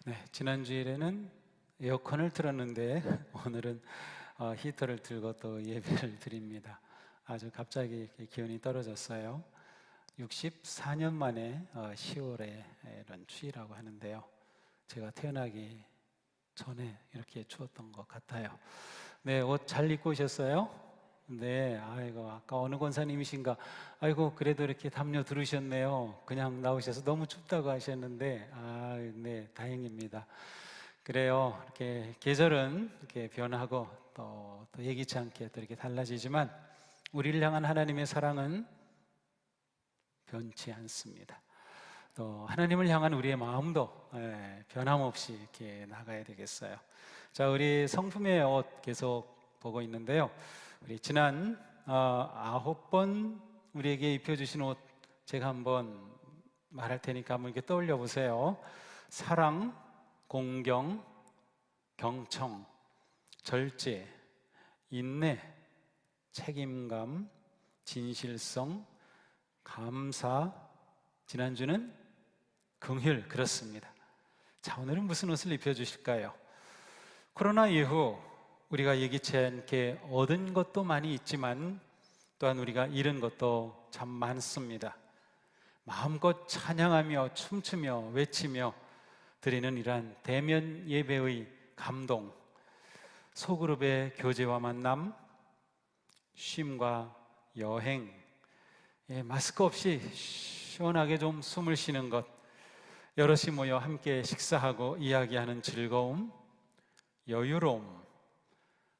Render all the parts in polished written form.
네, 지난 주일에는 에어컨을 틀었는데 오늘은 히터를 틀고 또 예배를 드립니다. 아주 갑자기 이렇게 기온이 떨어졌어요. 64년 만에 10월에 이런 추위라고 하는데요. 제가 태어나기 전에 이렇게 추웠던 것 같아요. 네, 옷 잘 입고 오셨어요? 네, 아이고, 아까 어느 권사님이신가? 아이고, 그래도 이렇게 담요 들으셨네요. 그냥 나오셔서 너무 춥다고 하셨는데, 네, 다행입니다. 그래요. 이렇게 계절은 이렇게 변하고 또 예기치 않게 또 이렇게 달라지지만, 우리를 향한 하나님의 사랑은 변치 않습니다. 또 하나님을 향한 우리의 마음도 변함없이 이렇게 나가야 되겠어요. 자, 우리 성품의 옷 계속 보고 있는데요. 우리 지난 9번 우리에게 입혀주신 옷 제가 한번 말할 테니까 한번 이렇게 떠올려 보세요. 사랑, 공경, 경청, 절제, 인내, 책임감, 진실성, 감사, 지난주는 긍휼. 그렇습니다. 자, 오늘은 무슨 옷을 입혀주실까요? 코로나 이후 우리가 예기치 않게 얻은 것도 많이 있지만 또한 우리가 잃은 것도 참 많습니다. 마음껏 찬양하며 춤추며 외치며 드리는 이러한 대면 예배의 감동, 소그룹의 교제와 만남, 쉼과 여행, 마스크 없이 시원하게 좀 숨을 쉬는 것, 여럿이 모여 함께 식사하고 이야기하는 즐거움, 여유로움,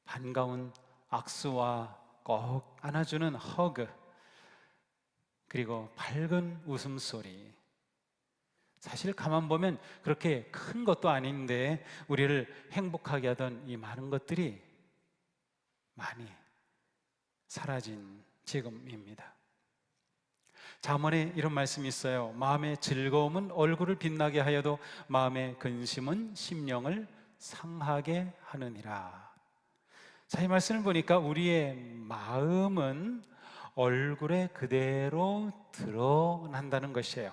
반가운 악수와 꼭 안아주는 허그, 그리고 밝은 웃음소리. 사실 가만 보면 그렇게 큰 것도 아닌데 우리를 행복하게 하던 이 많은 것들이 많이 사라진 지금입니다. 잠언에 이런 말씀이 있어요. 마음의 즐거움은 얼굴을 빛나게 하여도 마음의 근심은 심령을 상하게 하느니라. 자, 이 말씀을 보니까 우리의 마음은 얼굴에 그대로 드러난다는 것이에요.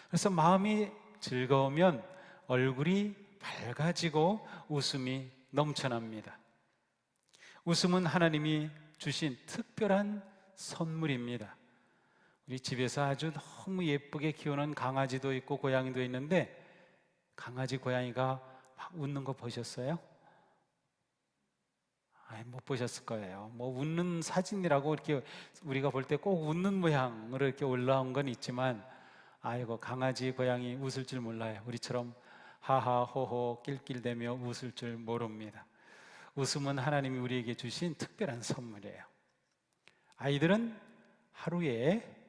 그래서 마음이 즐거우면 얼굴이 밝아지고 웃음이 넘쳐납니다. 웃음은 하나님이 주신 특별한 선물입니다. 우리 집에서 아주 너무 예쁘게 키우는 강아지도 있고 고양이도 있는데, 강아지 고양이가 막 웃는 거 보셨어요? 못 보셨을 거예요. 뭐 웃는 사진이라고 이렇게 우리가 볼 때 꼭 웃는 모양으로 이렇게 올라온 건 있지만, 아이고, 강아지 고양이 웃을 줄 몰라요. 우리처럼 하하 호호 낄낄대며 웃을 줄 모릅니다. 웃음은 하나님이 우리에게 주신 특별한 선물이에요. 아이들은 하루에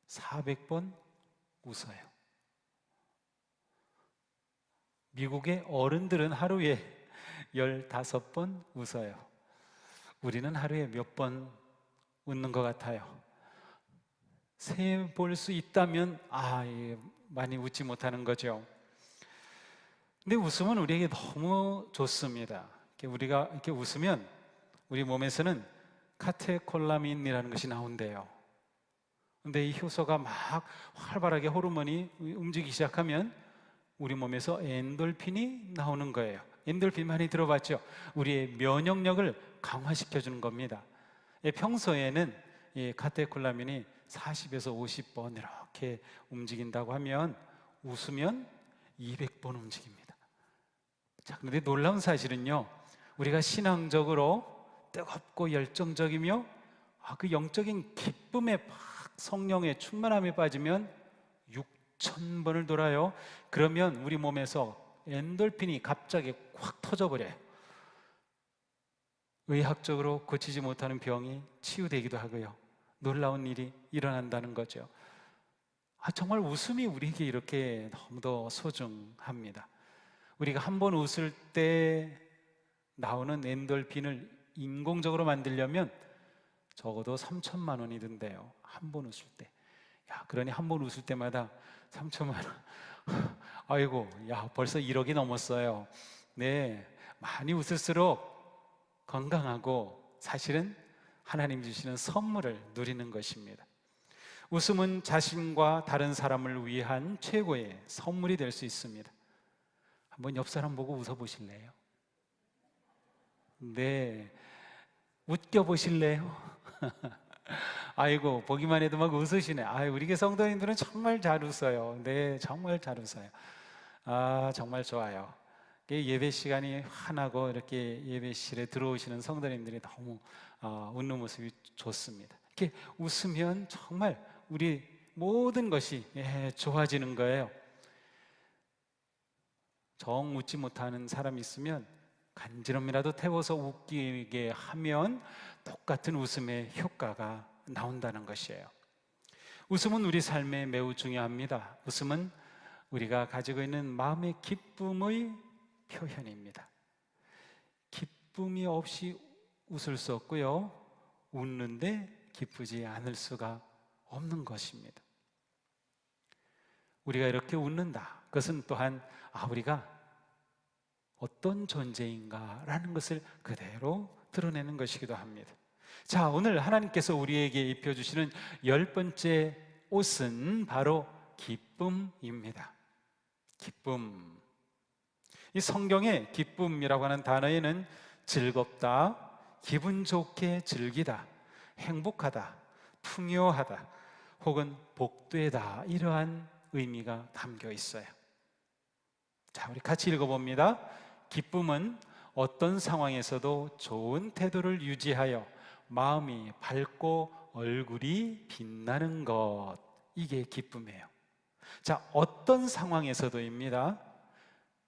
400번 웃어요. 미국의 어른들은 하루에 15번 웃어요. 우리는 하루에 몇 번 웃는 것 같아요? 세 볼 수 있다면 많이 웃지 못하는 거죠. 근데 웃음은 우리에게 너무 좋습니다. 우리가 이렇게 웃으면 우리 몸에서는 카테콜라민이라는 것이 나온대요. 근데 이 효소가 막 활발하게 호르몬이 움직이기 시작하면 우리 몸에서 엔돌핀이 나오는 거예요. 엔돌핀 많이 들어봤죠? 우리의 면역력을 강화시켜주는 겁니다. 평소에는 이 카테콜라민이 40에서 50번 이렇게 움직인다고 하면 웃으면 200번 움직입니다. 자, 그런데 놀라운 사실은요, 우리가 신앙적으로 뜨겁고 열정적이며 그 영적인 기쁨에 막 성령의 충만함에 빠지면 6,000번을 돌아요. 그러면 우리 몸에서 엔돌핀이 갑자기 확 터져버려요. 의학적으로 고치지 못하는 병이 치유되기도 하고요. 놀라운 일이 일어난다는 거죠. 정말 웃음이 우리에게 이렇게 너무도 소중합니다. 우리가 한 번 웃을 때 나오는 엔돌핀을 인공적으로 만들려면 적어도 3천만 원이 든대요. 한 번 웃을 때. 그러니 한 번 웃을 때마다 3천만 원. 아이고, 벌써 1억이 넘었어요. 네, 많이 웃을수록 건강하고 사실은 하나님 주시는 선물을 누리는 것입니다. 웃음은 자신과 다른 사람을 위한 최고의 선물이 될 수 있습니다. 한번 옆 사람 보고 웃어보실래요? 네, 웃겨보실래요? 아이고, 보기만 해도 막 웃으시네. 우리 교회 성도님들은 정말 잘 웃어요. 네, 정말 잘 웃어요. 정말 좋아요. 예배 시간이 환하고 이렇게 예배실에 들어오시는 성도님들이 너무 웃는 모습이 좋습니다. 이렇게 웃으면 정말 우리 모든 것이 좋아지는 거예요. 정 웃지 못하는 사람이 있으면 간지럼이라도 태워서 웃기게 하면 똑같은 웃음의 효과가 나온다는 것이에요. 웃음은 우리 삶에 매우 중요합니다. 웃음은 우리가 가지고 있는 마음의 기쁨의 표현입니다. 기쁨이 없이 웃을 수 없고요, 웃는데 기쁘지 않을 수가 없는 것입니다. 우리가 이렇게 웃는다, 그것은 또한 우리가 어떤 존재인가라는 것을 그대로 드러내는 것이기도 합니다. 자, 오늘 하나님께서 우리에게 입혀주시는 10번째 옷은 바로 기쁨입니다. 기쁨. 이 성경에 기쁨이라고 하는 단어에는 즐겁다, 기분 좋게 즐기다, 행복하다, 풍요하다, 혹은 복되다, 이러한 의미가 담겨 있어요. 자, 우리 같이 읽어봅니다. 기쁨은 어떤 상황에서도 좋은 태도를 유지하여 마음이 밝고 얼굴이 빛나는 것, 이게 기쁨이에요. 자, 어떤 상황에서도입니다.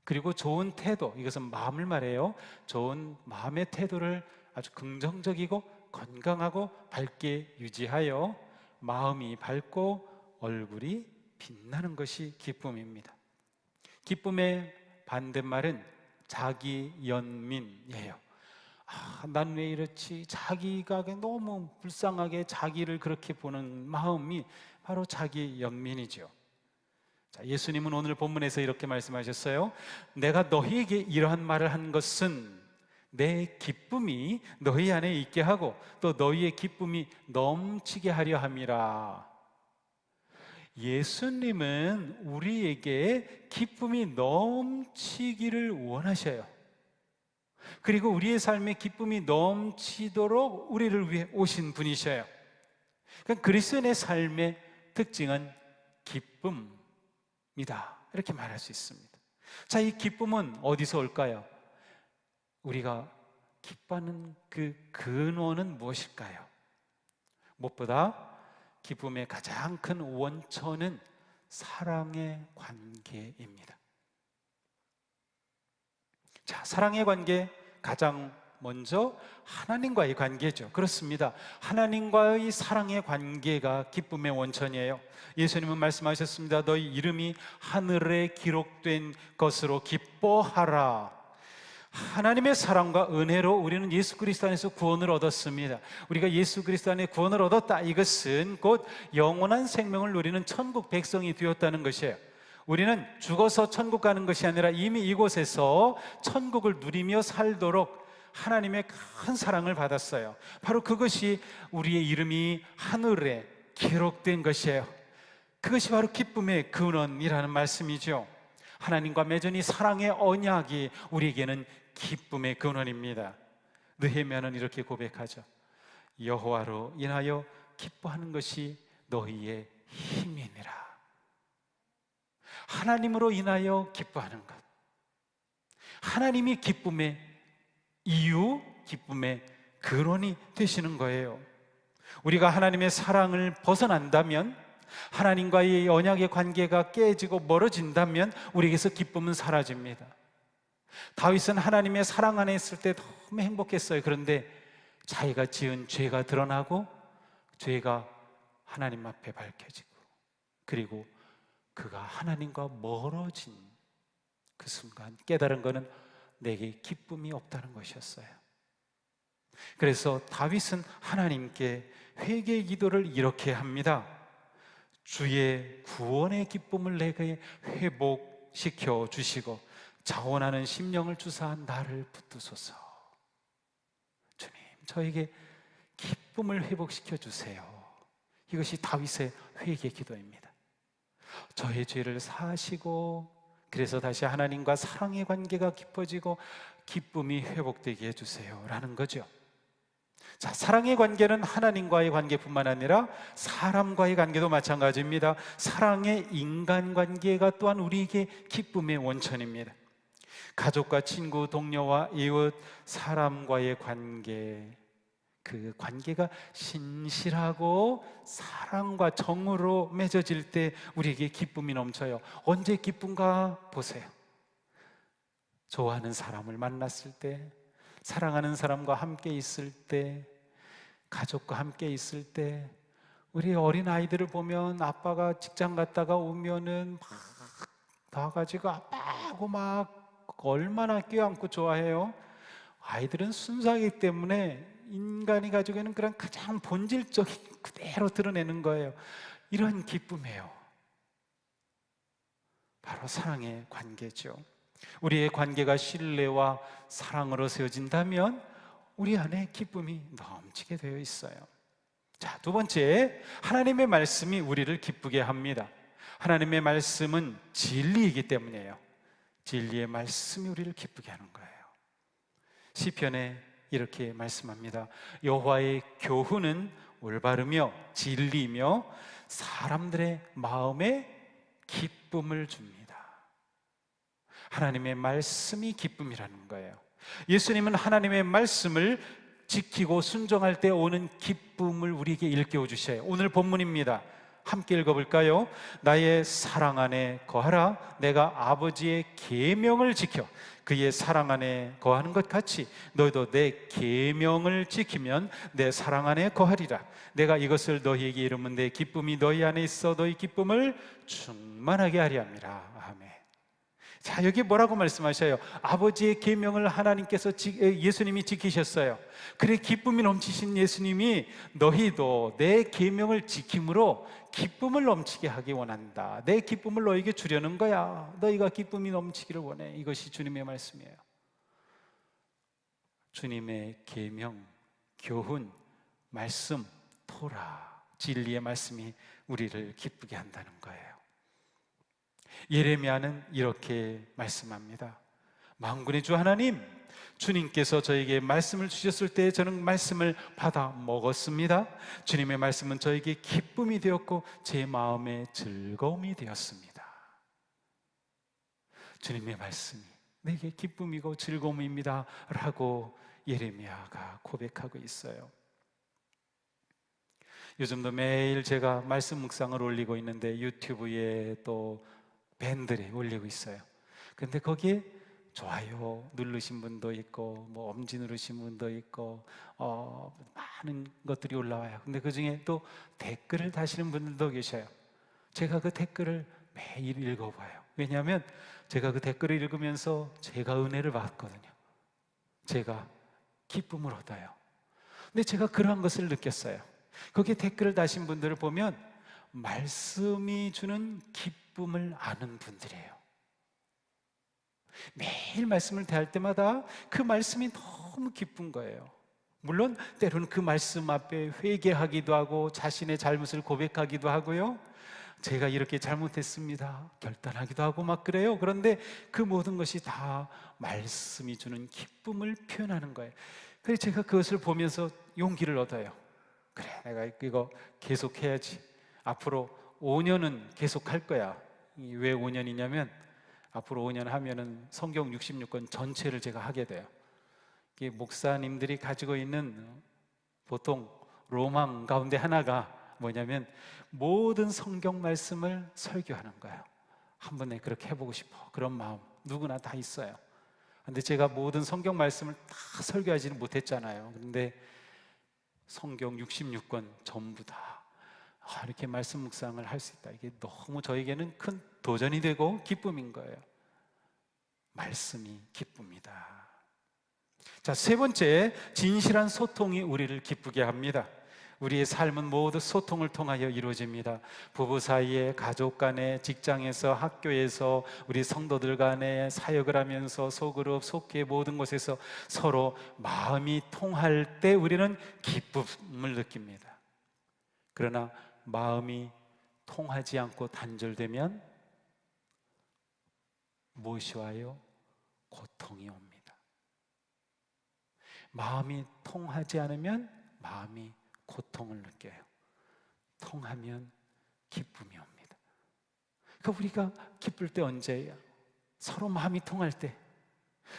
그리고 좋은 태도, 이것은 마음을 말해요. 좋은 마음의 태도를 아주 긍정적이고 건강하고 밝게 유지하여 마음이 밝고 얼굴이 빛나는 것이 기쁨입니다. 기쁨의 반대말은 자기연민이에요. 난 왜 이렇지? 자기가 너무 불쌍하게 자기를 그렇게 보는 마음이 바로 자기연민이죠. 자, 예수님은 오늘 본문에서 이렇게 말씀하셨어요. 내가 너희에게 이러한 말을 한 것은 내 기쁨이 너희 안에 있게 하고 또 너희의 기쁨이 넘치게 하려 함이라. 예수님은 우리에게 기쁨이 넘치기를 원하셔요. 그리고 우리의 삶에 기쁨이 넘치도록 우리를 위해 오신 분이셔요. 그러니까 그리스도인의 삶의 특징은 기쁨이다, 이렇게 말할 수 있습니다. 자, 이 기쁨은 어디서 올까요? 우리가 기뻐하는 그 근원은 무엇일까요? 무엇보다 기쁨의 가장 큰 원천은 사랑의 관계입니다. 자, 사랑의 관계, 가장 먼저 하나님과의 관계죠. 그렇습니다. 하나님과의 사랑의 관계가 기쁨의 원천이에요. 예수님은 말씀하셨습니다. 너희 이름이 하늘에 기록된 것으로 기뻐하라. 하나님의 사랑과 은혜로 우리는 예수 그리스도 안에서 구원을 얻었습니다. 우리가 예수 그리스도 안에 구원을 얻었다, 이것은 곧 영원한 생명을 누리는 천국 백성이 되었다는 것이에요. 우리는 죽어서 천국 가는 것이 아니라 이미 이곳에서 천국을 누리며 살도록 하나님의 큰 사랑을 받았어요. 바로 그것이 우리의 이름이 하늘에 기록된 것이에요. 그것이 바로 기쁨의 근원이라는 말씀이죠. 하나님과 맺은 이 사랑의 언약이 우리에게는 기쁨의 근원입니다. 느헤미야는 이렇게 고백하죠. 여호와로 인하여 기뻐하는 것이 너희의 힘이니라. 하나님으로 인하여 기뻐하는 것, 하나님이 기쁨의 이유, 기쁨의 근원이 되시는 거예요. 우리가 하나님의 사랑을 벗어난다면, 하나님과의 언약의 관계가 깨지고 멀어진다면 우리에게서 기쁨은 사라집니다. 다윗은 하나님의 사랑 안에 있을 때 너무 행복했어요. 그런데 자기가 지은 죄가 드러나고 죄가 하나님 앞에 밝혀지고, 그리고 그가 하나님과 멀어진 그 순간 깨달은 것은 내게 기쁨이 없다는 것이었어요. 그래서 다윗은 하나님께 회개 기도를 이렇게 합니다. 주의 구원의 기쁨을 내게 회복시켜 주시고 자원하는 심령을 주사 나를 붙드소서. 주님, 저에게 기쁨을 회복시켜 주세요. 이것이 다윗의 회개 기도입니다. 저의 죄를 사하시고 그래서 다시 하나님과 사랑의 관계가 깊어지고 기쁨이 회복되게 해주세요 라는 거죠. 자, 사랑의 관계는 하나님과의 관계뿐만 아니라 사람과의 관계도 마찬가지입니다. 사랑의 인간관계가 또한 우리에게 기쁨의 원천입니다. 가족과 친구, 동료와 이웃, 사람과의 관계, 그 관계가 신실하고 사랑과 정으로 맺어질 때 우리에게 기쁨이 넘쳐요. 언제 기쁜가 보세요. 좋아하는 사람을 만났을 때, 사랑하는 사람과 함께 있을 때, 가족과 함께 있을 때, 우리 어린 아이들을 보면 아빠가 직장 갔다가 오면은 막 나와가지고 아빠하고 막 얼마나 껴안고 좋아해요. 아이들은 순수하기 때문에 인간이 가지고 있는 그런 가장 본질적인 그대로 드러내는 거예요. 이런 기쁨이에요. 바로 사랑의 관계죠. 우리의 관계가 신뢰와 사랑으로 세워진다면 우리 안에 기쁨이 넘치게 되어 있어요. 자, 두 번째, 하나님의 말씀이 우리를 기쁘게 합니다. 하나님의 말씀은 진리이기 때문이에요. 진리의 말씀이 우리를 기쁘게 하는 거예요. 시편에 이렇게 말씀합니다. 여호와의 교훈은 올바르며 진리이며 사람들의 마음에 기쁨을 줍니다. 하나님의 말씀이 기쁨이라는 거예요. 예수님은 하나님의 말씀을 지키고 순종할 때 오는 기쁨을 우리에게 일깨워 주셔요. 오늘 본문입니다. 함께 읽어볼까요? 나의 사랑 안에 거하라. 내가 아버지의 계명을 지켜 그의 사랑 안에 거하는 것 같이 너희도 내 계명을 지키면 내 사랑 안에 거하리라. 내가 이것을 너희에게 이르면 내 기쁨이 너희 안에 있어 너희 기쁨을 충만하게 하리 함이라. 아멘. 자, 여기 뭐라고 말씀하셔요? 아버지의 계명을 하나님께서 예수님이 지키셨어요. 그래, 기쁨이 넘치신 예수님이 너희도 내 계명을 지킴으로 기쁨을 넘치게 하기 원한다. 내 기쁨을 너에게 주려는 거야. 너희가 기쁨이 넘치기를 원해. 이것이 주님의 말씀이에요. 주님의 계명, 교훈, 말씀, 토라, 진리의 말씀이 우리를 기쁘게 한다는 거예요. 예레미야는 이렇게 말씀합니다. 만군의 주 하나님, 주님께서 저에게 말씀을 주셨을 때 저는 말씀을 받아 먹었습니다. 주님의 말씀은 저에게 기쁨이 되었고 제 마음에 즐거움이 되었습니다. 주님의 말씀이 내게 기쁨이고 즐거움입니다 라고 예레미야가 고백하고 있어요. 요즘도 매일 제가 말씀 묵상을 올리고 있는데 유튜브에 또 밴들에 올리고 있어요. 근데 거기에 좋아요 누르신 분도 있고 뭐 엄지 누르신 분도 있고 많은 것들이 올라와요. 근데 그 중에 또 댓글을 다시는 분들도 계셔요. 제가 그 댓글을 매일 읽어봐요. 왜냐하면 제가 그 댓글을 읽으면서 제가 은혜를 받거든요. 제가 기쁨을 얻어요. 근데 제가 그러한 것을 느꼈어요. 거기에 댓글을 다신 분들을 보면 말씀이 주는 기쁨을 아는 분들이에요. 매일 말씀을 대할 때마다 그 말씀이 너무 기쁜 거예요. 물론 때로는 그 말씀 앞에 회개하기도 하고 자신의 잘못을 고백하기도 하고요, 제가 이렇게 잘못했습니다 결단하기도 하고 막 그래요. 그런데 그 모든 것이 다 말씀이 주는 기쁨을 표현하는 거예요. 그래서 제가 그것을 보면서 용기를 얻어요. 그래, 내가 이거 계속해야지. 앞으로 5년은 계속 할 거야. 왜 5년이냐면 앞으로 5년 하면은 성경 66권 전체를 제가 하게 돼요. 이게 목사님들이 가지고 있는 보통 로망 가운데 하나가 뭐냐면 모든 성경 말씀을 설교하는 거예요. 한 번에 그렇게 해보고 싶어. 그런 마음 누구나 다 있어요. 근데 제가 모든 성경 말씀을 다 설교하지는 못했잖아요. 그런데 성경 66권 전부 다 이렇게 말씀 묵상을 할 수 있다. 이게 너무 저에게는 큰 도전이 되고 기쁨인 거예요. 말씀이 기쁩니다. 자, 세 번째, 진실한 소통이 우리를 기쁘게 합니다. 우리의 삶은 모두 소통을 통하여 이루어집니다. 부부 사이에, 가족 간에, 직장에서, 학교에서, 우리 성도들 간에 사역을 하면서 소그룹, 속회 모든 곳에서 서로 마음이 통할 때 우리는 기쁨을 느낍니다. 그러나 마음이 통하지 않고 단절되면 무엇이 와요? 고통이 옵니다. 마음이 통하지 않으면 마음이 고통을 느껴요. 통하면 기쁨이 옵니다. 그러니까 우리가 기쁠 때 언제예요? 서로 마음이 통할 때,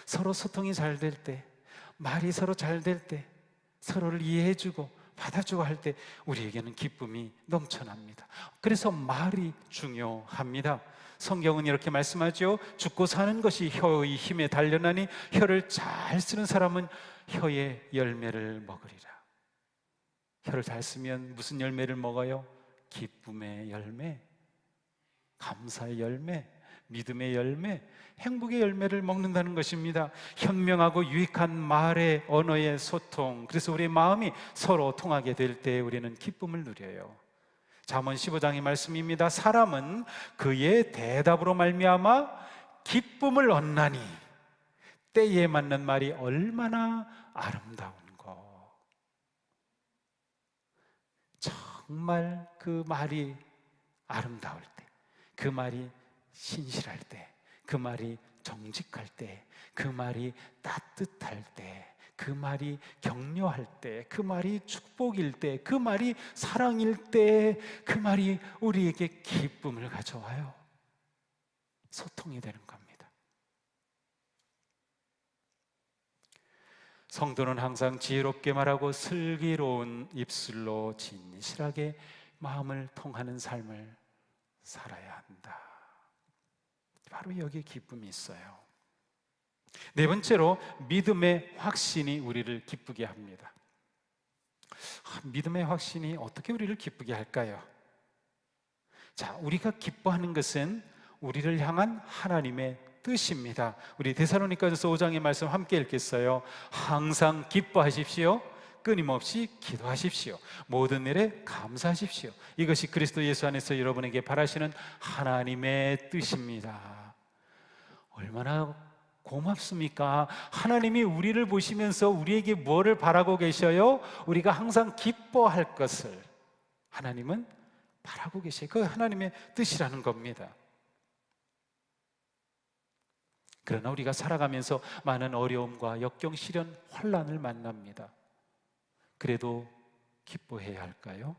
서로 소통이 잘 될 때, 말이 서로 잘 될 때, 서로를 이해해주고 받아주고 할 때 우리에게는 기쁨이 넘쳐납니다. 그래서 말이 중요합니다. 성경은 이렇게 말씀하죠. 죽고 사는 것이 혀의 힘에 달려나니 혀를 잘 쓰는 사람은 혀의 열매를 먹으리라. 혀를 잘 쓰면 무슨 열매를 먹어요? 기쁨의 열매, 감사의 열매, 믿음의 열매, 행복의 열매를 먹는다는 것입니다. 현명하고 유익한 말의 언어의 소통, 그래서 우리의 마음이 서로 통하게 될 때 우리는 기쁨을 누려요. 잠언 15장의 말씀입니다. 사람은 그의 대답으로 말미암아 기쁨을 얻나니 때에 맞는 말이 얼마나 아름다운고. 정말 그 말이 아름다울 때, 그 말이 신실할 때, 그 말이 정직할 때, 그 말이 따뜻할 때, 그 말이 격려할 때, 그 말이 축복일 때, 그 말이 사랑일 때, 그 말이 우리에게 기쁨을 가져와요. 소통이 되는 겁니다. 성도는 항상 지혜롭게 말하고 슬기로운 입술로 진실하게 마음을 통하는 삶을 살아야 한다. 바로 여기에 기쁨이 있어요. 네 번째로 믿음의 확신이 우리를 기쁘게 합니다. 믿음의 확신이 어떻게 우리를 기쁘게 할까요? 자, 우리가 기뻐하는 것은 우리를 향한 하나님의 뜻입니다. 우리 데살로니가전서 5장의 말씀 함께 읽겠어요. 항상 기뻐하십시오. 끊임없이 기도하십시오. 모든 일에 감사하십시오. 이것이 그리스도 예수 안에서 여러분에게 바라시는 하나님의 뜻입니다. 얼마나 고맙습니까? 하나님이 우리를 보시면서 우리에게 뭐를 바라고 계셔요? 우리가 항상 기뻐할 것을 하나님은 바라고 계셔요. 그 하나님의 뜻이라는 겁니다. 그러나 우리가 살아가면서 많은 어려움과 역경, 시련, 환난을 만납니다. 그래도 기뻐해야 할까요?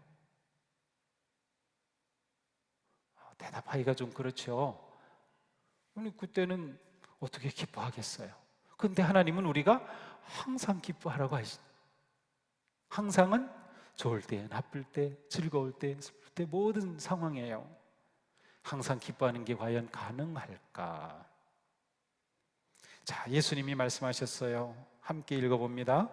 대답하기가 좀 그렇죠. 아니, 그때는 어떻게 기뻐하겠어요? 그런데 하나님은 우리가 항상 기뻐하라고 하시죠. 항상은 좋을 때, 나쁠 때, 즐거울 때, 슬플 때 모든 상황이에요. 항상 기뻐하는 게 과연 가능할까? 자, 예수님이 말씀하셨어요. 함께 읽어봅니다.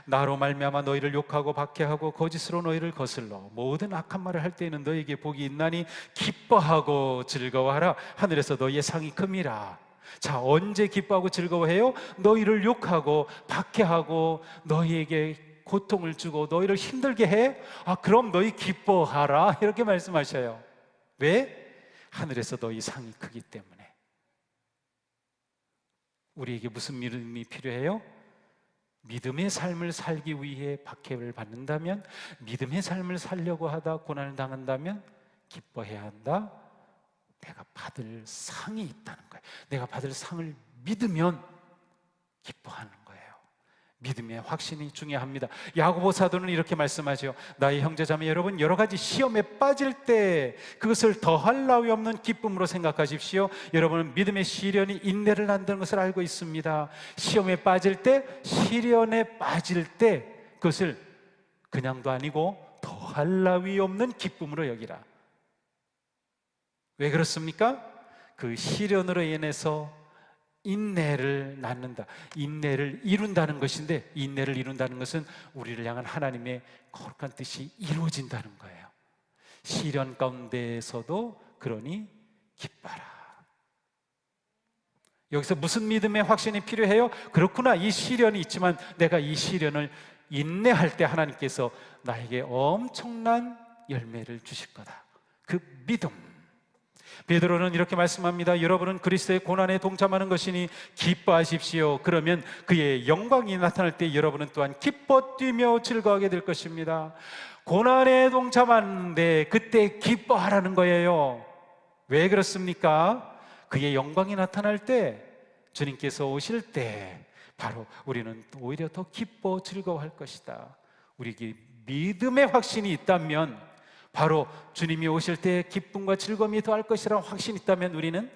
나로 말미암아 너희를 욕하고 박해하고 거짓으로 너희를 거슬러 모든 악한 말을 할 때에는 너희에게 복이 있나니 기뻐하고 즐거워하라. 하늘에서 너희의 상이 큼이라. 자, 언제 기뻐하고 즐거워해요? 너희를 욕하고 박해하고 너희에게 고통을 주고 너희를 힘들게 해? 그럼 너희 기뻐하라. 이렇게 말씀하셔요. 왜? 하늘에서 너희 상이 크기 때문에. 우리에게 무슨 믿음이 필요해요? 믿음의 삶을 살기 위해 박해를 받는다면, 믿음의 삶을 살려고 하다 고난을 당한다면 기뻐해야 한다. 내가 받을 상이 있다는 거예요. 내가 받을 상을 믿으면 기뻐하는 거예요. 믿음의 확신이 중요합니다. 야고보 사도는 이렇게 말씀하죠. 나의 형제자매 여러분, 여러 가지 시험에 빠질 때 그것을 더할 나위 없는 기쁨으로 생각하십시오. 여러분은 믿음의 시련이 인내를 낳는 것을 알고 있습니다. 시험에 빠질 때, 시련에 빠질 때 그것을 그냥도 아니고 더할 나위 없는 기쁨으로 여기라. 왜 그렇습니까? 그 시련으로 인해서 인내를 낳는다. 인내를 이룬다는 것인데, 인내를 이룬다는 것은 우리를 향한 하나님의 거룩한 뜻이 이루어진다는 거예요. 시련 가운데에서도 그러니 기뻐라. 여기서 무슨 믿음의 확신이 필요해요? 그렇구나, 이 시련이 있지만 내가 이 시련을 인내할 때 하나님께서 나에게 엄청난 열매를 주실 거다. 그 믿음. 베드로는 이렇게 말씀합니다. 여러분은 그리스도의 고난에 동참하는 것이니 기뻐하십시오. 그러면 그의 영광이 나타날 때 여러분은 또한 기뻐 뛰며 즐거워하게 될 것입니다. 고난에 동참하는데 그때 기뻐하라는 거예요. 왜 그렇습니까? 그의 영광이 나타날 때, 주님께서 오실 때 바로 우리는 오히려 더 기뻐 즐거워할 것이다. 우리에게 믿음의 확신이 있다면, 바로 주님이 오실 때 기쁨과 즐거움이 더할 것이라는 확신이 있다면 우리는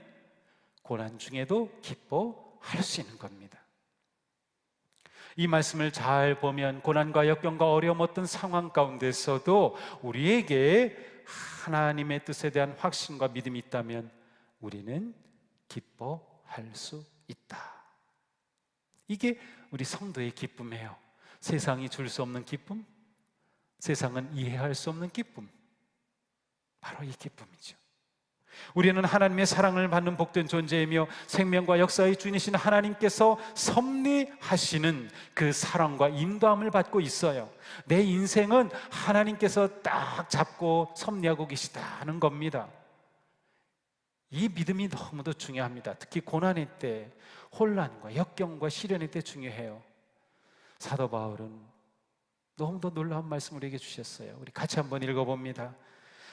고난 중에도 기뻐할 수 있는 겁니다. 이 말씀을 잘 보면 고난과 역경과 어려움, 어떤 상황 가운데서도 우리에게 하나님의 뜻에 대한 확신과 믿음이 있다면 우리는 기뻐할 수 있다. 이게 우리 성도의 기쁨이에요. 세상이 줄 수 없는 기쁨, 세상은 이해할 수 없는 기쁨, 바로 이 기쁨이죠. 우리는 하나님의 사랑을 받는 복된 존재이며 생명과 역사의 주인이신 하나님께서 섭리하시는 그 사랑과 인도함을 받고 있어요. 내 인생은 하나님께서 딱 잡고 섭리하고 계시다는 겁니다. 이 믿음이 너무도 중요합니다. 특히 고난의 때, 혼란과 역경과 시련의 때 중요해요. 사도 바울은 너무도 놀라운 말씀을 우리에게 주셨어요. 우리 같이 한번 읽어봅니다.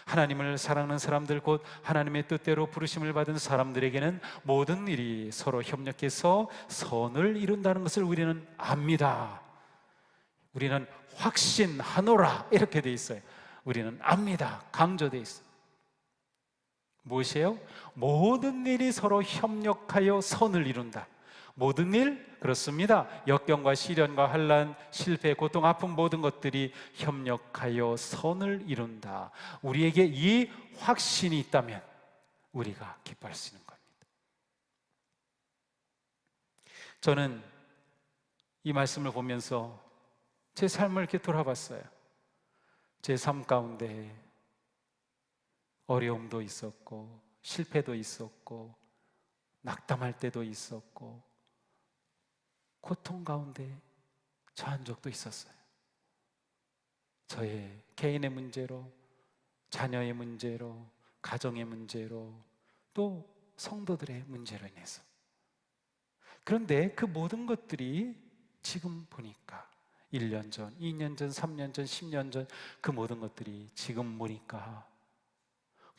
하나님을 사랑하는 사람들, 곧 하나님의 뜻대로 부르심을 받은 사람들에게는 모든 일이 서로 협력해서 선을 이룬다는 것을 우리는 압니다. 우리는 확신하노라 이렇게 돼 있어요. 우리는 압니다. 강조돼 있어요. 무엇이에요? 모든 일이 서로 협력하여 선을 이룬다. 모든 일, 그렇습니다. 역경과 시련과 환난, 실패, 고통, 아픔, 모든 것들이 협력하여 선을 이룬다. 우리에게 이 확신이 있다면 우리가 기뻐할 수 있는 겁니다. 저는 이 말씀을 보면서 제 삶을 이렇게 돌아봤어요. 제 삶 가운데 어려움도 있었고, 실패도 있었고, 낙담할 때도 있었고, 고통 가운데 처한 적도 있었어요. 저의 개인의 문제로, 자녀의 문제로, 가정의 문제로, 또 성도들의 문제로 인해서. 그런데 그 모든 것들이 지금 보니까 1년 전, 2년 전, 3년 전, 10년 전 그 모든 것들이 지금 보니까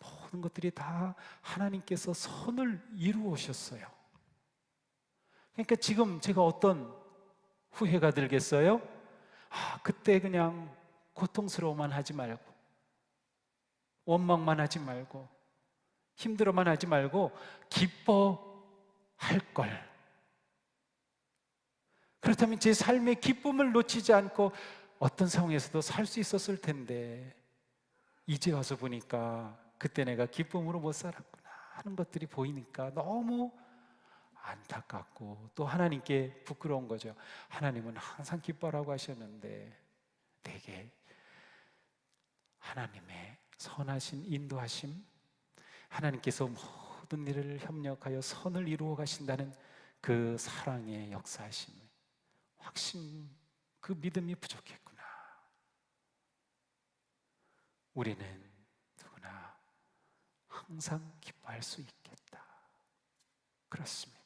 모든 것들이 다 하나님께서 선을 이루어오셨어요. 그러니까 지금 제가 어떤 후회가 들겠어요? 그때 그냥 고통스러워만 하지 말고, 원망만 하지 말고, 힘들어만 하지 말고 기뻐할 걸. 그렇다면 제 삶의 기쁨을 놓치지 않고 어떤 상황에서도 살 수 있었을 텐데, 이제 와서 보니까 그때 내가 기쁨으로 못 살았구나 하는 것들이 보이니까 너무 안타깝고, 또 하나님께 부끄러운 거죠. 하나님은 항상 기뻐라고 하셨는데 내게 하나님의 선하신 인도하심, 하나님께서 모든 일을 협력하여 선을 이루어 가신다는 그 사랑의 역사하심, 확신, 그 믿음이 부족했구나. 우리는 누구나 항상 기뻐할 수 있겠다. 그렇습니다.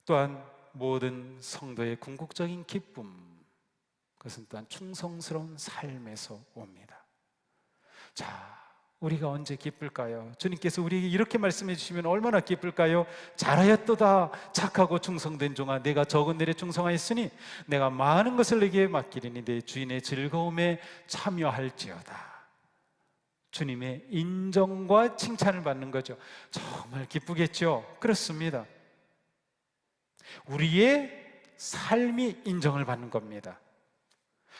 또한 모든 성도의 궁극적인 기쁨, 그것은 또한 충성스러운 삶에서 옵니다. 자, 우리가 언제 기쁠까요? 주님께서 우리에게 이렇게 말씀해 주시면 얼마나 기쁠까요? 잘하였도다 착하고 충성된 종아, 내가 적은 일에 충성하였으니 내가 많은 것을 내게 맡기리니 내 주인의 즐거움에 참여할지어다. 주님의 인정과 칭찬을 받는 거죠. 정말 기쁘겠죠? 그렇습니다. 우리의 삶이 인정을 받는 겁니다.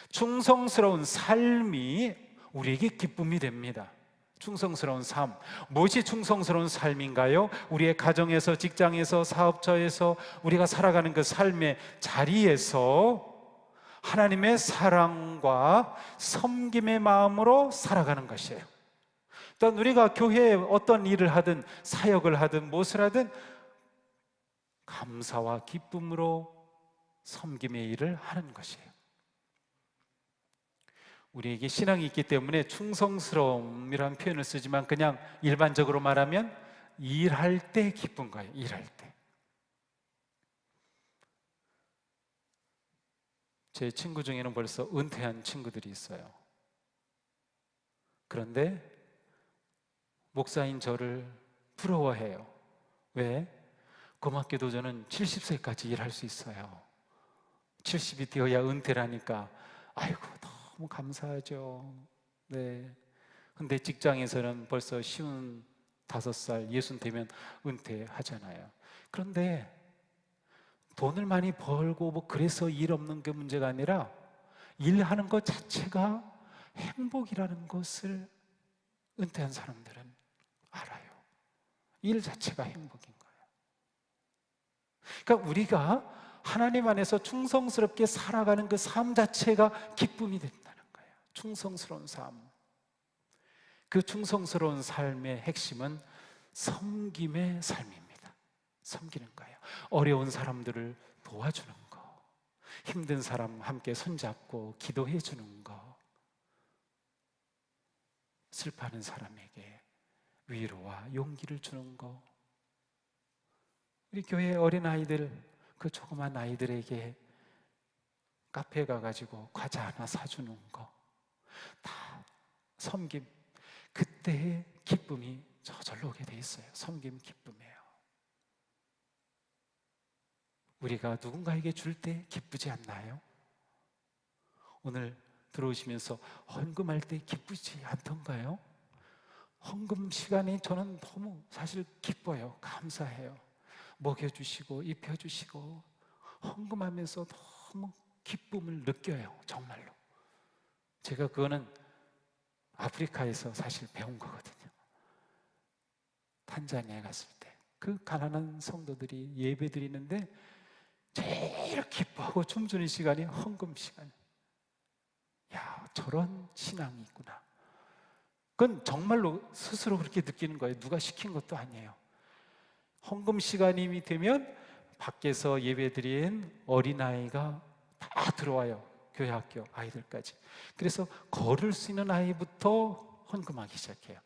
충성스러운 삶이 우리에게 기쁨이 됩니다. 충성스러운 삶, 무엇이 충성스러운 삶인가요? 우리의 가정에서, 직장에서, 사업처에서 우리가 살아가는 그 삶의 자리에서 하나님의 사랑과 섬김의 마음으로 살아가는 것이에요. 또한 우리가 교회에 어떤 일을 하든, 사역을 하든, 무엇을 하든 감사와 기쁨으로 섬김의 일을 하는 것이에요. 우리에게 신앙이 있기 때문에 충성스러움이라는 표현을 쓰지만, 그냥 일반적으로 말하면 일할 때 기쁜 거예요. 일할 때. 제 친구 중에는 벌써 은퇴한 친구들이 있어요. 그런데 목사인 저를 부러워해요. 왜? 고맙게도 저는 70세까지 일할 수 있어요. 70이 되어야 은퇴라니까 아이고 너무 감사하죠. 네. 근데 직장에서는 벌써 55살, 60 되면 은퇴하잖아요. 그런데 돈을 많이 벌고 뭐 그래서 일 없는 게 문제가 아니라 일하는 것 자체가 행복이라는 것을 은퇴한 사람들은 알아요. 일 자체가 행복인 거예요. 그러니까 우리가 하나님 안에서 충성스럽게 살아가는 그 삶 자체가 기쁨이 된다는 거예요. 충성스러운 삶. 그 충성스러운 삶의 핵심은 섬김의 삶입니다. 섬기는 거예요. 어려운 사람들을 도와주는 거, 힘든 사람 함께 손잡고 기도해 주는 거, 슬퍼하는 사람에게 위로와 용기를 주는 거. 우리 교회 어린아이들, 그 조그만 아이들에게 카페에 가가지고 과자 하나 사주는 거, 다 섬김. 그때의 기쁨이 저절로 오게 돼 있어요. 섬김 기쁨이에요. 우리가 누군가에게 줄 때 기쁘지 않나요? 오늘 들어오시면서 헌금할 때 기쁘지 않던가요? 헌금 시간이 저는 너무 사실 기뻐요. 감사해요. 먹여주시고 입혀주시고 헌금하면서 너무 기쁨을 느껴요. 정말로. 제가 그거는 아프리카에서 사실 배운 거거든요. 탄자니아에 갔을 때 그 가난한 성도들이 예배 드리는데 제일 기뻐하고 춤추는 시간이 헌금 시간. 야, 저런 신앙이 있구나. 그건 정말로 스스로 그렇게 느끼는 거예요. 누가 시킨 것도 아니에요. 헌금 시간이 되면 밖에서 예배 드린 어린아이가 다 들어와요. 교회 학교 아이들까지. 그래서 걸을 수 있는 아이부터 헌금하기 시작해요.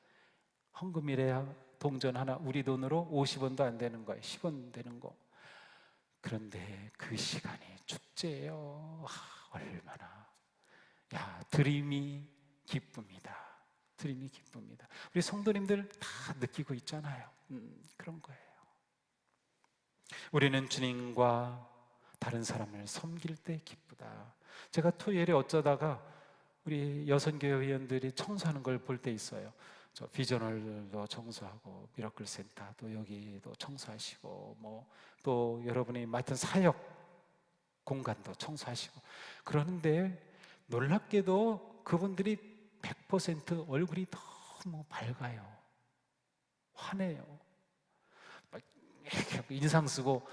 헌금이래야 동전 하나 우리 돈으로 50원도 안 되는 거예요. 10원 되는 거. 그런데 그 시간이 축제예요. 얼마나. 야, 드림이 기쁩니다. 드림이 기쁩니다. 우리 성도님들 다 느끼고 있잖아요. 그런 거예요. 우리는 주님과 다른 사람을 섬길 때 기쁘다. 제가 토요일에 어쩌다가 우리 여선교회 회원들이 청소하는 걸 볼 때 있어요. 저 비전월도 청소하고 미라클 센터도 여기도 청소하시고 뭐 또 여러분이 맡은 사역 공간도 청소하시고 그러는데 놀랍게도 그분들이 100% 얼굴이 너무 밝아요. 환해요. 인상 쓰고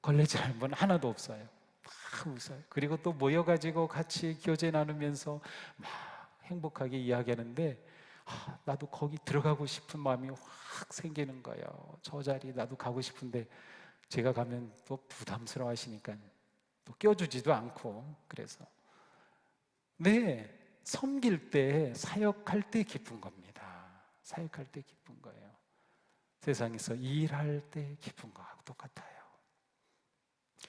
걸레질하는 분 하나도 없어요. 막 웃어요. 그리고 또 모여가지고 같이 교제 나누면서 막 행복하게 이야기하는데 나도 거기 들어가고 싶은 마음이 확 생기는 거예요. 저 자리 나도 가고 싶은데 제가 가면 또 부담스러워 하시니까 또 껴주지도 않고 그래서 네, 섬길 때 사역할 때 기쁜 겁니다. 사역할 때 기쁜 거예요. 세상에서 일할 때 기쁜 거하고 똑같아요.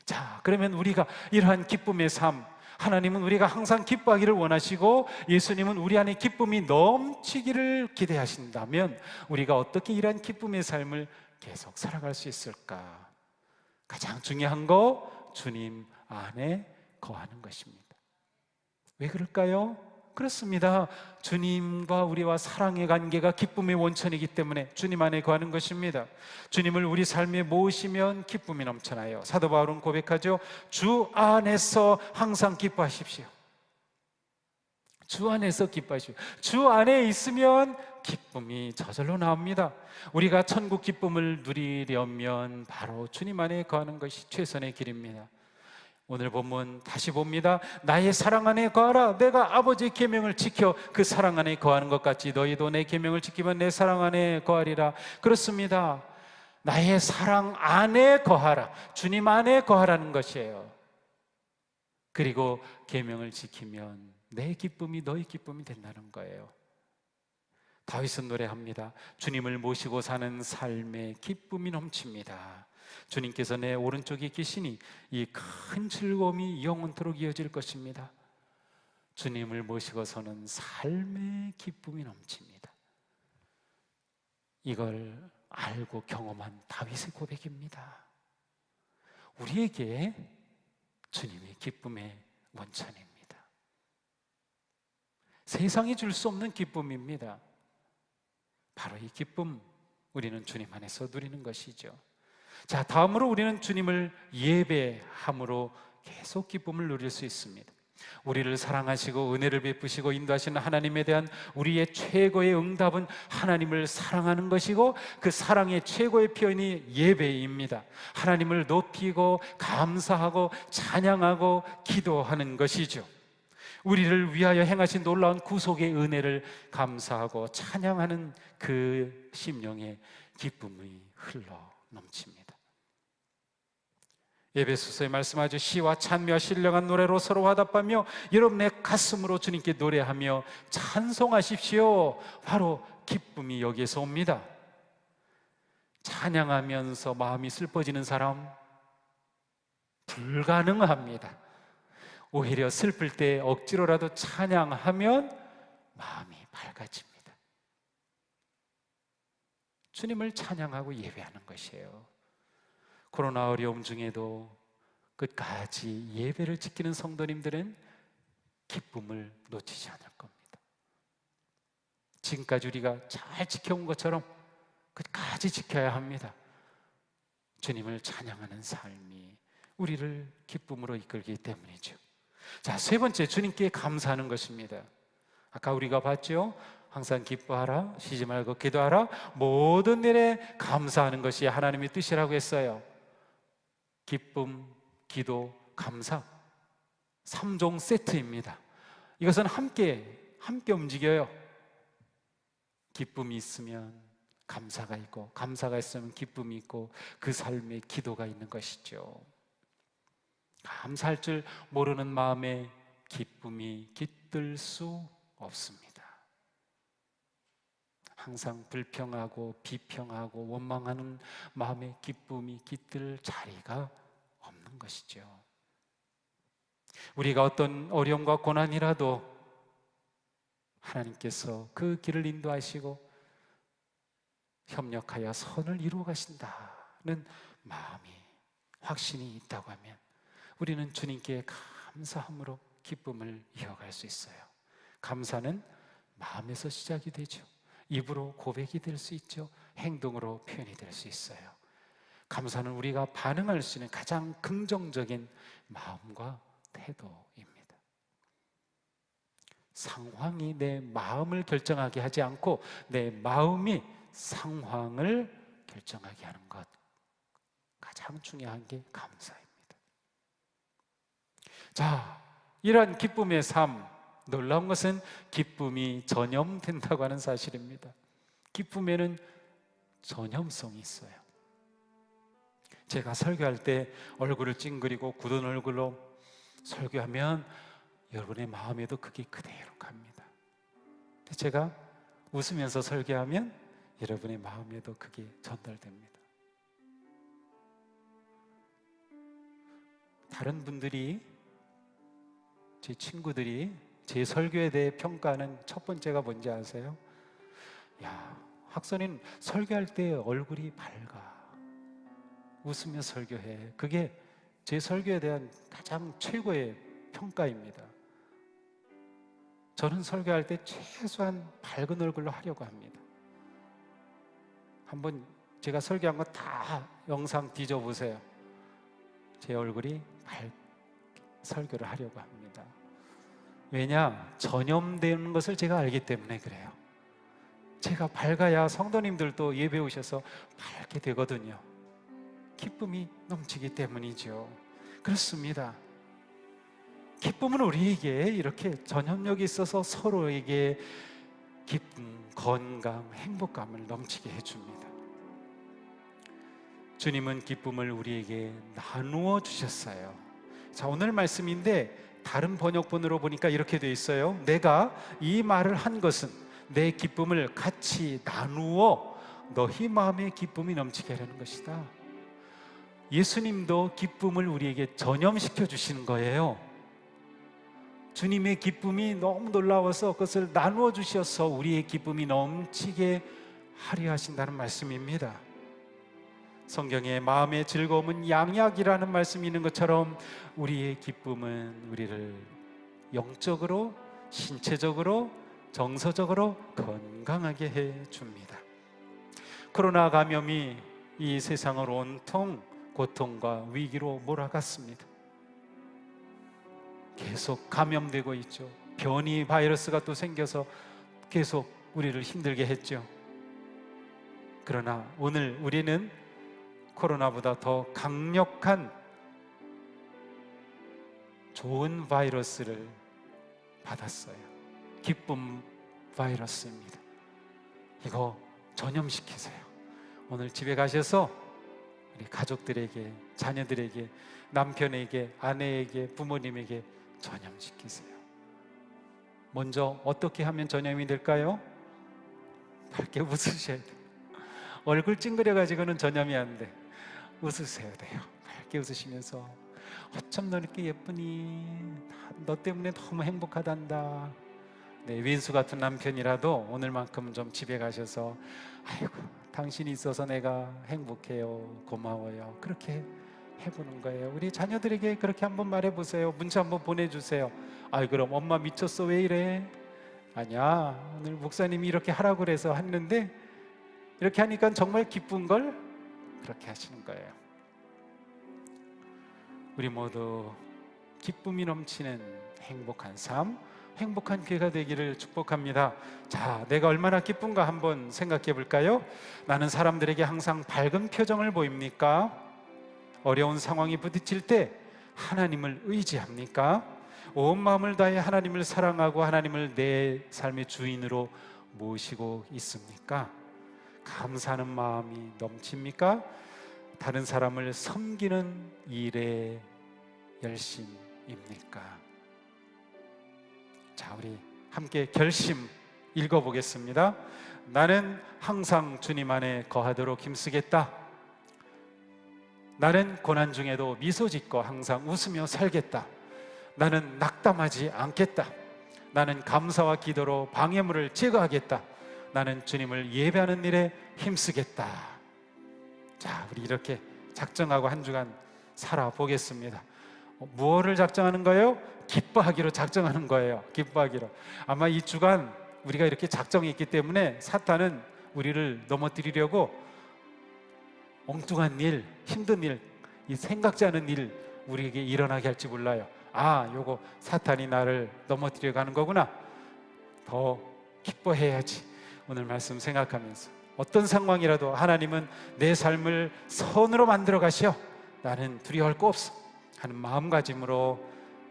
자, 그러면 우리가 이러한 기쁨의 삶, 하나님은 우리가 항상 기뻐하기를 원하시고 예수님은 우리 안에 기쁨이 넘치기를 기대하신다면 우리가 어떻게 이러한 기쁨의 삶을 계속 살아갈 수 있을까? 가장 중요한 거 주님 안에 거하는 것입니다. 왜 그럴까요? 그렇습니다. 주님과 우리와 사랑의 관계가 기쁨의 원천이기 때문에 주님 안에 거하는 것입니다. 주님을 우리 삶에 모으시면 기쁨이 넘쳐나요. 사도 바울은 고백하죠. 주 안에서 항상 기뻐하십시오. 주 안에서 기뻐하십시오. 주 안에 있으면 기쁨이 저절로 나옵니다. 우리가 천국 기쁨을 누리려면 바로 주님 안에 거하는 것이 최선의 길입니다. 오늘 본문 다시 봅니다. 나의 사랑 안에 거하라. 내가 아버지의 계명을 지켜 그 사랑 안에 거하는 것 같이 너희도 내 계명을 지키면 내 사랑 안에 거하리라. 그렇습니다. 나의 사랑 안에 거하라. 주님 안에 거하라는 것이에요. 그리고 계명을 지키면 내 기쁨이 너희 기쁨이 된다는 거예요. 다윗은 노래합니다. 주님을 모시고 사는 삶에 기쁨이 넘칩니다. 주님께서 내 오른쪽에 계시니 이 큰 즐거움이 영원토록 이어질 것입니다. 주님을 모시고 서는 삶의 기쁨이 넘칩니다. 이걸 알고 경험한 다윗의 고백입니다. 우리에게 주님이 기쁨의 원천입니다. 세상이 줄 수 없는 기쁨입니다. 바로 이 기쁨, 우리는 주님 안에서 누리는 것이죠. 자, 다음으로 우리는 주님을 예배함으로 계속 기쁨을 누릴 수 있습니다. 우리를 사랑하시고 은혜를 베푸시고 인도하시는 하나님에 대한 우리의 최고의 응답은 하나님을 사랑하는 것이고, 그 사랑의 최고의 표현이 예배입니다. 하나님을 높이고 감사하고 찬양하고 기도하는 것이죠. 우리를 위하여 행하신 놀라운 구속의 은혜를 감사하고 찬양하는 그 심령의 기쁨이 흘러 넘칩니다. 에베소서에 말씀하죠. 시와 찬미와 신령한 노래로 서로 화답하며 여러분의 가슴으로 주님께 노래하며 찬송하십시오. 바로 기쁨이 여기에서 옵니다. 찬양하면서 마음이 슬퍼지는 사람 불가능합니다. 오히려 슬플 때 억지로라도 찬양하면 마음이 밝아집니다. 주님을 찬양하고 예배하는 것이에요. 코로나 어려움 중에도 끝까지 예배를 지키는 성도님들은 기쁨을 놓치지 않을 겁니다. 지금까지 우리가 잘 지켜온 것처럼 끝까지 지켜야 합니다. 주님을 찬양하는 삶이 우리를 기쁨으로 이끌기 때문이죠. 자, 세 번째, 주님께 감사하는 것입니다. 아까 우리가 봤죠? 항상 기뻐하라, 쉬지 말고 기도하라, 모든 일에 감사하는 것이 하나님의 뜻이라고 했어요. 기쁨, 기도, 감사, 3종 세트입니다. 이것은 함께 움직여요. 기쁨이 있으면 감사가 있고, 감사가 있으면 기쁨이 있고, 그 삶에 기도가 있는 것이죠. 감사할 줄 모르는 마음에 기쁨이 깃들 수 없습니다. 항상 불평하고 비평하고 원망하는 마음에 기쁨이 깃들 자리가 없는 것이죠. 우리가 어떤 어려움과 고난이라도 하나님께서 그 길을 인도하시고 협력하여 선을 이루어 가신다는 마음이, 확신이 있다고 하면 우리는 주님께 감사함으로 기쁨을 이어갈 수 있어요. 감사는 마음에서 시작이 되죠. 입으로 고백이 될 수 있죠. 행동으로 표현이 될 수 있어요. 감사는 우리가 반응할 수 있는 가장 긍정적인 마음과 태도입니다. 상황이 내 마음을 결정하게 하지 않고 내 마음이 상황을 결정하게 하는 것, 가장 중요한 게 감사입니다. 자, 이러한 기쁨의 삶, 놀라운 것은 기쁨이 전염된다고 하는 사실입니다. 기쁨에는 전염성이 있어요. 제가 설교할 때 얼굴을 찡그리고 굳은 얼굴로 설교하면 여러분의 마음에도 그게 그대로 갑니다. 제가 웃으면서 설교하면 여러분의 마음에도 그게 전달됩니다. 다른 분들이, 제 친구들이 제 설교에 대해 평가하는 첫 번째가 뭔지 아세요? 야, 학선이는 설교할 때 얼굴이 밝아, 웃으며 설교해. 그게 제 설교에 대한 가장 최고의 평가입니다. 저는 설교할 때 최소한 밝은 얼굴로 하려고 합니다. 한번 제가 설교한 거 다 영상 뒤져보세요. 제 얼굴이 설교를 하려고 합니다. 왜냐? 전염되는 것을 제가 알기 때문에 그래요. 제가 밝아야 성도님들도 예배 오셔서 밝게 되거든요. 기쁨이 넘치기 때문이죠. 그렇습니다. 기쁨은 우리에게 이렇게 전염력이 있어서 서로에게 기쁨, 건강, 행복감을 넘치게 해줍니다. 주님은 기쁨을 우리에게 나누어 주셨어요. 자, 오늘 말씀인데 다른 번역본으로 보니까 이렇게 되어 있어요. 내가 이 말을 한 것은 내 기쁨을 같이 나누어 너희 마음에 기쁨이 넘치게 하려는 것이다. 예수님도 기쁨을 우리에게 전염시켜 주시는 거예요. 주님의 기쁨이 너무 놀라워서 그것을 나누어 주셔서 우리의 기쁨이 넘치게 하려 하신다는 말씀입니다. 성경에 마음의 즐거움은 양약이라는 말씀이 있는 것처럼 우리의 기쁨은 우리를 영적으로, 신체적으로, 정서적으로 건강하게 해줍니다. 코로나 감염이 이 세상을 온통 고통과 위기로 몰아갔습니다. 계속 감염되고 있죠. 변이 바이러스가 또 생겨서 계속 우리를 힘들게 했죠. 그러나 오늘 우리는 코로나보다 더 강력한 좋은 바이러스를 받았어요. 기쁨 바이러스입니다. 이거 전염시키세요. 오늘 집에 가셔서 우리 가족들에게, 자녀들에게, 남편에게, 아내에게, 부모님에게 전염시키세요. 먼저 어떻게 하면 전염이 될까요? 밝게 웃으셔야 돼요. 얼굴 찡그려가지고는 전염이 안 돼. 웃으셔야 돼요. 밝게 웃으시면서 어쩜 너 이렇게 예쁘니? 너 때문에 너무 행복하단다. 네, 윈수 같은 남편이라도 오늘만큼은 좀 집에 가셔서 아이고 당신이 있어서 내가 행복해요, 고마워요, 그렇게 해보는 거예요. 우리 자녀들에게 그렇게 한번 말해보세요. 문자 한번 보내주세요. 아이 그럼 엄마 미쳤어 왜 이래? 아니야, 오늘 목사님이 이렇게 하라고 그래서 했는데 이렇게 하니까 정말 기쁜 걸? 그렇게 하시는 거예요. 우리 모두 기쁨이 넘치는 행복한 삶, 행복한 기회가 되기를 축복합니다. 자, 내가 얼마나 기쁜가 한번 생각해 볼까요? 나는 사람들에게 항상 밝은 표정을 보입니까? 어려운 상황이 부딪힐 때 하나님을 의지합니까? 온 마음을 다해 하나님을 사랑하고 하나님을 내 삶의 주인으로 모시고 있습니까? 감사하는 마음이 넘칩니까? 다른 사람을 섬기는 일에 열심입니까? 자, 우리 함께 결심 읽어보겠습니다. 나는 항상 주님 안에 거하도록 힘쓰겠다. 나는 고난 중에도 미소 짓고 항상 웃으며 살겠다. 나는 낙담하지 않겠다. 나는 감사와 기도로 방해물을 제거하겠다. 나는 주님을 예배하는 일에 힘쓰겠다. 자, 우리 이렇게 작정하고 한 주간 살아보겠습니다. 무엇을 작정하는 거예요? 기뻐하기로 작정하는 거예요. 기뻐하기로. 아마 이 주간 우리가 이렇게 작정이 있기 때문에 사탄은 우리를 넘어뜨리려고 엉뚱한 일, 힘든 일, 이 생각지 않은 일 우리에게 일어나게 할지 몰라요. 아, 요거 사탄이 나를 넘어뜨리려고 하는 거구나. 더 기뻐해야지. 오늘 말씀 생각하면서 어떤 상황이라도 하나님은 내 삶을 선으로 만들어 가시오. 나는 두려워할 거 없어 하는 마음가짐으로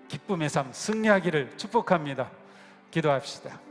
기쁨의 삶 승리하기를 축복합니다. 기도합시다.